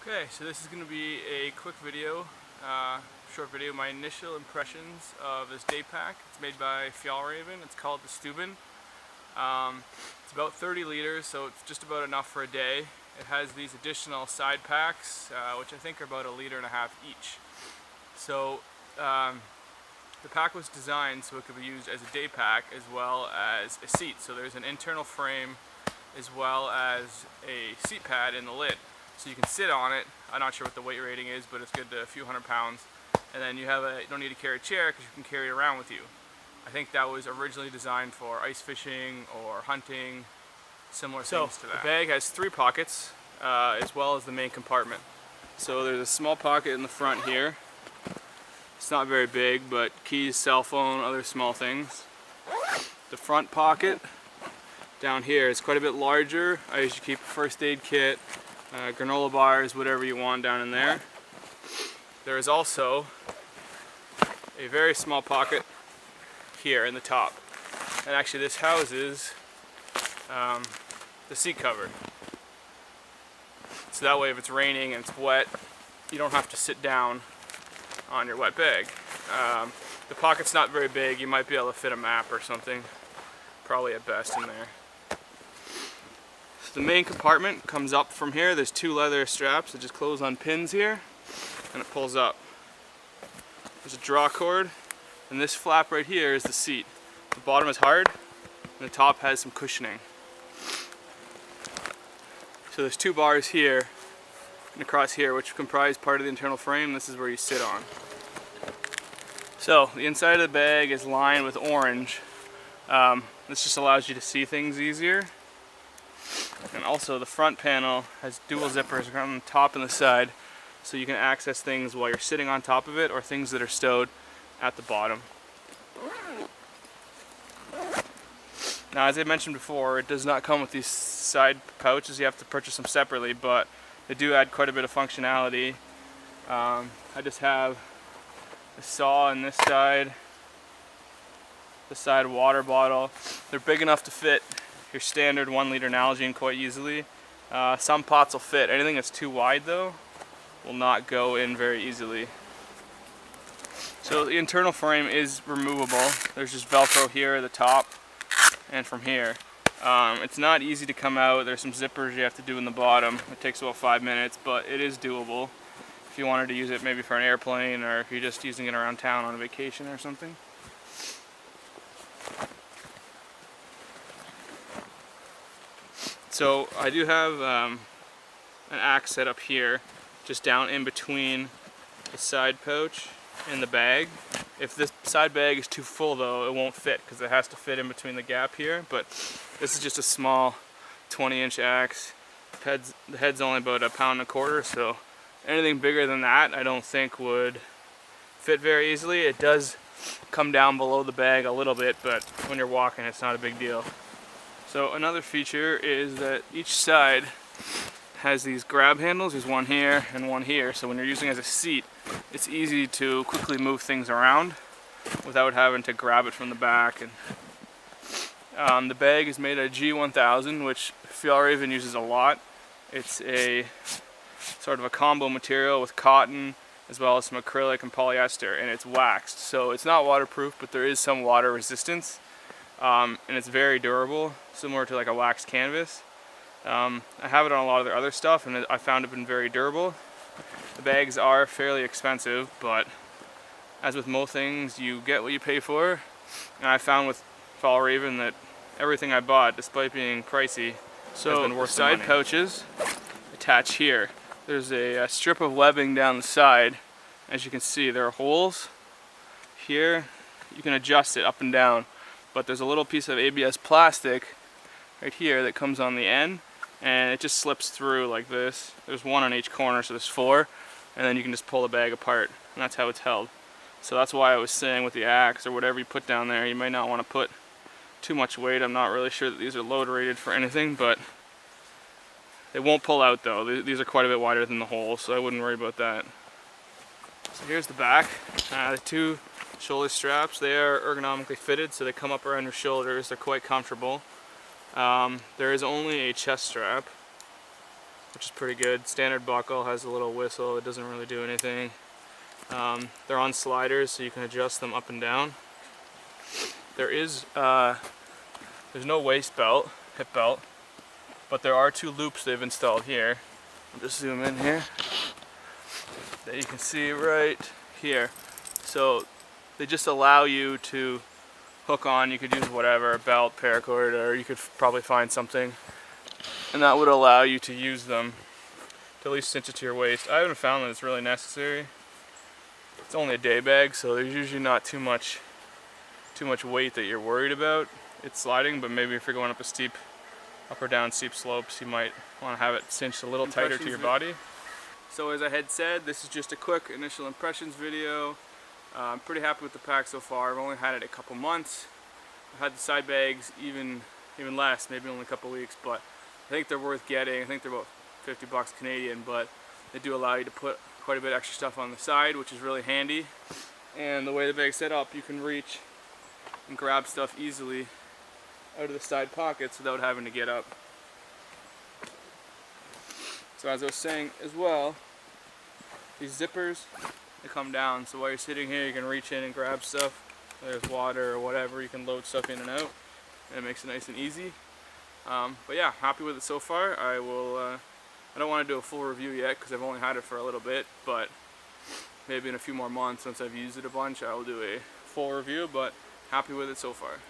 Okay, so this is going to be a quick video, short video, my initial impressions of this day pack. It's made by Fjallraven. It's called the Stubben. It's about 30 liters, so it's just about enough for a day. It has these additional side packs, which I think are about 1.5 liters each. So the pack was designed so it could be used as a day pack as well as a seat. So there's an internal frame as well as a seat pad in the lid. So you can sit on it. I'm not sure what the weight rating is, but it's good to a few hundred pounds. And then you don't need to carry a chair because you can carry it around with you. I think that was originally designed for ice fishing or hunting, similar things to that. The bag has 3 pockets as well as the main compartment. So there's a small pocket in the front here. It's not very big, but keys, cell phone, other small things. The front pocket down here is quite a bit larger. I usually keep a first aid kit, granola bars, whatever you want down in there. There is also a very small pocket here in the top. And actually this houses the seat cover. So that way if it's raining and it's wet, you don't have to sit down on your wet bag. The pocket's not very big. You might be able to fit a map or something, probably at best in there. The main compartment comes up from here. There's 2 leather straps that just close on pins here, and it pulls up. There's a draw cord, and this flap right here is the seat. The bottom is hard, and the top has some cushioning. So there's 2 bars here and across here, which comprise part of the internal frame. This is where you sit on. So the inside of the bag is lined with orange. This just allows you to see things easier. And also the front panel has dual zippers around the top and the side, so you can access things while you're sitting on top of it or things that are stowed at the bottom. Now, as I mentioned before, it does not come with these side pouches. You have to purchase them separately, but they do add quite a bit of functionality. I just have a saw on this side, the side water bottle. They're big enough to fit your standard 1 liter Nalgene quite easily. Some pots will fit. Anything that's too wide though will not go in very easily. So the internal frame is removable. There's just Velcro here at the top and from here. It's not easy to come out. There's some zippers you have to do in the bottom. It takes about 5 minutes, but it is doable if you wanted to use it maybe for an airplane or if you're just using it around town on a vacation or something. So I do have an axe set up here, just down in between the side pouch and the bag. If this side bag is too full though, it won't fit because it has to fit in between the gap here. But this is just a small 20-inch axe. The head's only about 1.25 pounds, so anything bigger than that I don't think would fit very easily. It does come down below the bag a little bit, but when you're walking it's not a big deal. So another feature is that each side has these grab handles. There's one here and one here. So when you're using it as a seat, it's easy to quickly move things around without having to grab it from the back. And the bag is made out of G1000, which Fjallraven uses a lot. It's a sort of a combo material with cotton as well as some acrylic and polyester, and it's waxed. So it's not waterproof, but there is some water resistance. And it's very durable, similar to like a waxed canvas. I have it on a lot of their other stuff, and I found it been very durable. The bags are fairly expensive, but as with most things, you get what you pay for. And I found with Fjallraven that everything I bought, despite being pricey, has been worth the money. Side pouches attach here. There's a strip of webbing down the side. As you can see, there are holes here. You can adjust it up and down. But there's a little piece of ABS plastic right here that comes on the end, and it just slips through like this. There's 1 on each corner, so there's 4, and then you can just pull the bag apart, and that's how it's held. So that's why I was saying with the axe or whatever you put down there, you may not want to put too much weight. I'm not really sure that these are load rated for anything, but they won't pull out though. These are quite a bit wider than the hole, so I wouldn't worry about that. So here's the back. The 2 shoulder straps, they are ergonomically fitted, so they come up around your shoulders. They're quite comfortable. There is only a chest strap, which is pretty good. Standard buckle has a little whistle, it doesn't really do anything. They're on sliders, so you can adjust them up and down. There's no waist belt, hip belt, but there are 2 loops they've installed here. I'll just zoom in here, that you can see right here. So they just allow you to hook on. You could use whatever, belt, paracord, or you could probably find something, and that would allow you to use them to at least cinch it to your waist. I haven't found that it's really necessary. It's only a day bag, so there's usually not too much weight that you're worried about it's sliding, but maybe if you're going up or down steep slopes, you might want to have it cinched a little tighter to your body. So as I had said, this is just a quick initial impressions video. I'm pretty happy with the pack so far. I've only had it a couple months. I've had the side bags even less, maybe only a couple weeks, but I think they're worth getting. I think they're about 50 bucks Canadian, but they do allow you to put quite a bit of extra stuff on the side, which is really handy. And the way the bag's set up, you can reach and grab stuff easily out of the side pockets without having to get up. So as I was saying as well, these zippers, they come down, so while you're sitting here you can reach in and grab stuff. There's water or whatever, you can load stuff in and out, and it makes it nice and easy. But yeah, happy with it so far. I don't want to do a full review yet because I've only had it for a little bit, but maybe in a few more months, once I've used it a bunch, I will do a full review, but happy with it so far.